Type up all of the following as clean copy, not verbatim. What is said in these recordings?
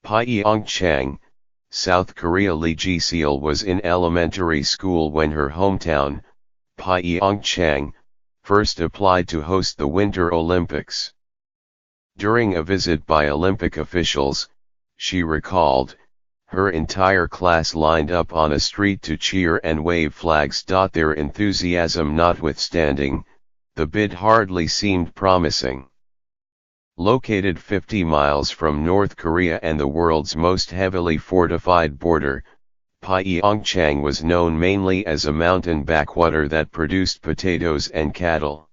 Pyeongchang, South Korea. Lee Ji-seol was in elementary school when her hometown, Pyeongchang, first applied to host the Winter Olympics. During a visit by Olympic officials, she recalled, her entire class lined up on a street to cheer and wave flags. Their enthusiasm notwithstanding, the bid hardly seemed promising. Located 50 miles from North Korea and the world's most heavily fortified border, Pyeongchang was known mainly as a mountain backwater that produced potatoes and cattle.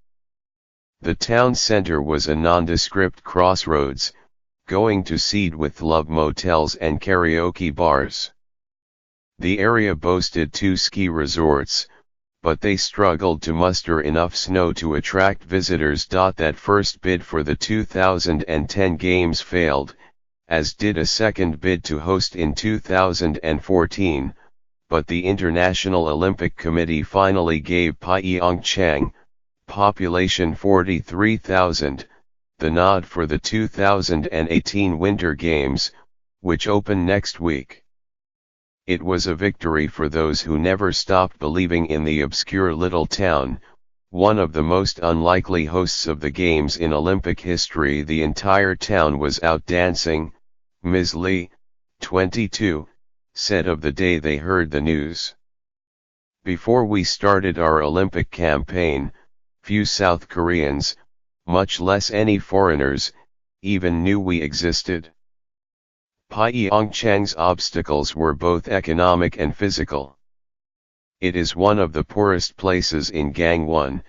The town center was a nondescript crossroads, going to seed with love motels and karaoke bars. The area boasted 2 ski resorts, but they struggled to muster enough snow to attract visitors. That first bid for the 2010 games failed, as did a second bid to host in 2014, but the International Olympic Committee finally gave Pyeongchang, population 43,000, the nod for the 2018 Winter Games, which open next week. It was a victory for those who never stopped believing in the obscure little town, one of the most unlikely hosts of the Games in Olympic history. The entire town was out dancing, Ms. Lee, 22, said of the day they heard the news. Before we started our Olympic campaign, few South Koreans, much less any foreigners, even knew we existed. Pyeongchang's obstacles were both economic and physical. It is one of the poorest places in Gangwon,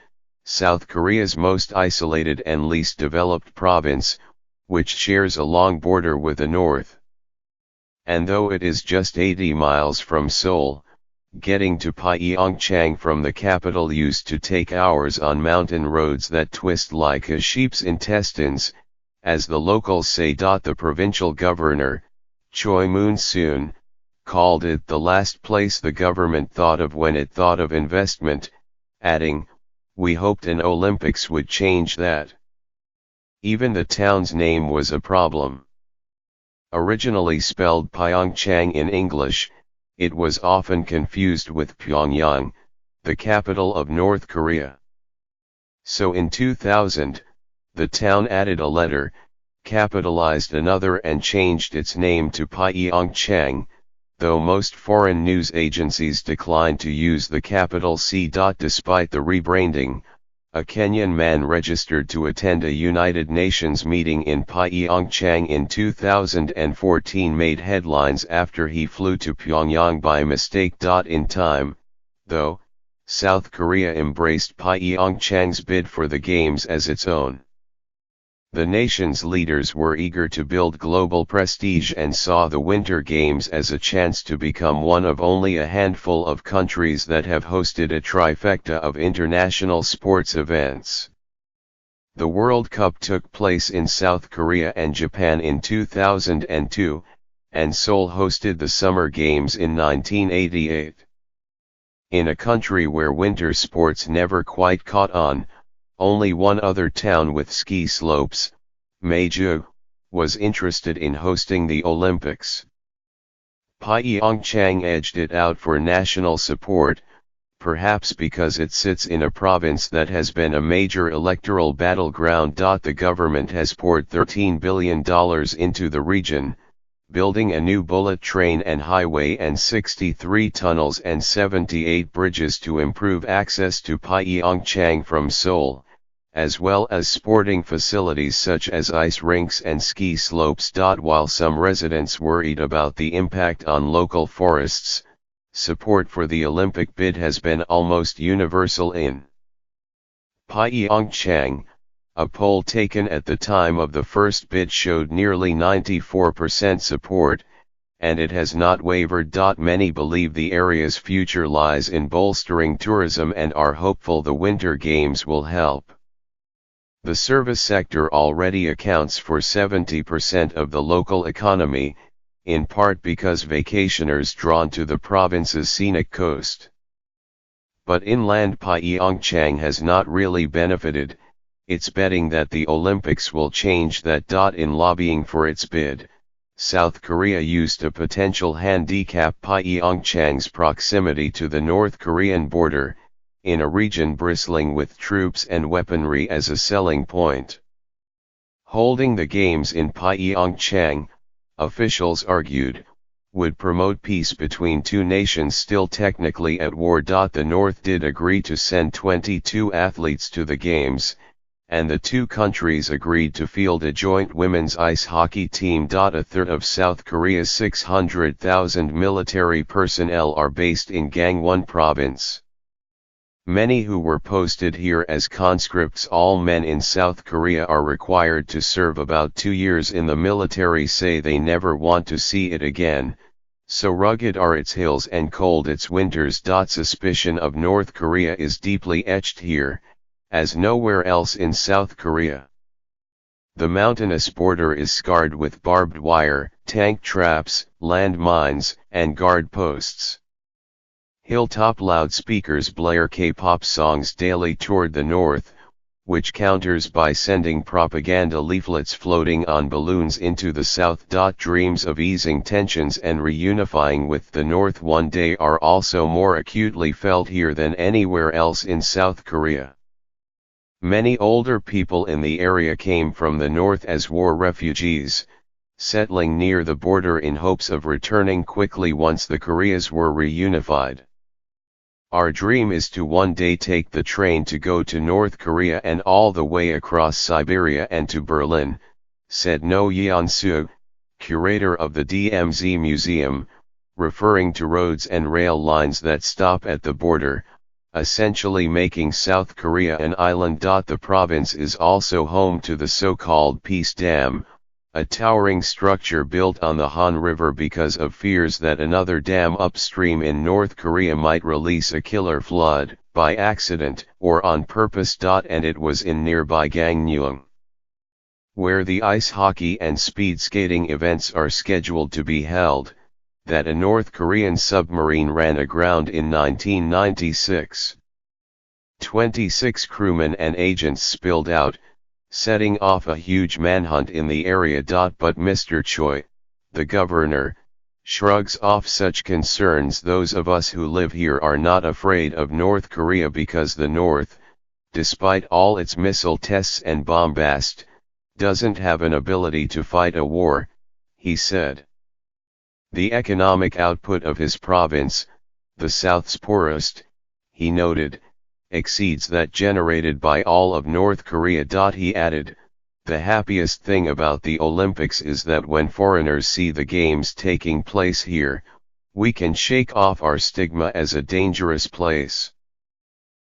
South Korea's most isolated and least developed province, which shares a long border with the north. And though it is just 80 miles from Seoul, getting to Pyeongchang from the capital used to take hours on mountain roads that twist like a sheep's intestines, as the locals say. The provincial governor, Choi Moon-soon, called it the last place the government thought of when it thought of investment, adding, "We hoped an Olympics would change that." Even the town's name was a problem. Originally spelled Pyeongchang in English, it was often confused with Pyongyang, the capital of North Korea. So in 2000, the town added a letter, capitalized another and changed its name to Pyeongchang, though most foreign news agencies declined to use the capital C. Despite the rebranding, a Kenyan man registered to attend a United Nations meeting in Pyeongchang in 2014 made headlines after he flew to Pyongyang by mistake. In time, though, South Korea embraced Pyeongchang's bid for the Games as its own. The nation's leaders were eager to build global prestige and saw the Winter Games as a chance to become one of only a handful of countries that have hosted a trifecta of international sports events. The World Cup took place in South Korea and Japan in 2002, and Seoul hosted the Summer Games in 1988. In a country where winter sports never quite caught on, only one other town with ski slopes, Maiju, was interested in hosting the Olympics. Pyeongchang edged it out for national support, perhaps because it sits in a province that has been a major electoral battleground. The government has poured $13 billion into the region, building a new bullet train and highway and 63 tunnels and 78 bridges to improve access to Pyeongchang from Seoul, as well as sporting facilities such as ice rinks and ski slopes. While some residents worried about the impact on local forests, support for the Olympic bid has been almost universal in Pyeongchang. A poll taken at the time of the first bid showed nearly 94% support, and it has not wavered. Many believe the area's future lies in bolstering tourism and are hopeful the Winter Games will help. The service sector already accounts for 70% of the local economy, in part because vacationers drawn to the province's scenic coast. But inland Pyeongchang has not really benefited. It's betting that the Olympics will change that. In lobbying for its bid, South Korea used to potential handicap Pyeongchang's proximity to the North Korean border, in a region bristling with troops and weaponry as a selling point. Holding the games in Pyeongchang, officials argued, would promote peace between two nations still technically at war. The North did agree to send 22 athletes to the games, and the two countries agreed to field a joint women's ice hockey team. A third of South Korea's 600,000 military personnel are based in Gangwon province. Many who were posted here as conscripts, all men in South Korea are required to serve about 2 years in the military, say they never want to see it again, so rugged are its hills and cold its winters. Suspicion of North Korea is deeply etched here, as nowhere else in South Korea. The mountainous border is scarred with barbed wire, tank traps, land mines, and guard posts. Hilltop loudspeakers blare K-pop songs daily toward the north, which counters by sending propaganda leaflets floating on balloons into the south. Dreams of easing tensions and reunifying with the north one day are also more acutely felt here than anywhere else in South Korea. Many older people in the area came from the north as war refugees, settling near the border in hopes of returning quickly once the Koreas were reunified. Our dream is to one day take the train to go to North Korea and all the way across Siberia and to Berlin, said No Yeon-soo, curator of the DMZ Museum, referring to roads and rail lines that stop at the border, essentially making South Korea an island. The province is also home to the so-called Peace Dam, a towering structure built on the Han River because of fears that another dam upstream in North Korea might release a killer flood, by accident or on purpose. And it was in nearby Gangneung, where the ice hockey and speed skating events are scheduled to be held, that a North Korean submarine ran aground in 1996. 26 crewmen and agents spilled out, setting off a huge manhunt in the area. But Mr. Choi, the governor, shrugs off such concerns. Those of us who live here are not afraid of North Korea because the North, despite all its missile tests and bombast, doesn't have an ability to fight a war, he said. The economic output of his province, the South's poorest, he noted, exceeds that generated by all of North Korea. He added, the happiest thing about the Olympics is that when foreigners see the games taking place here, we can shake off our stigma as a dangerous place.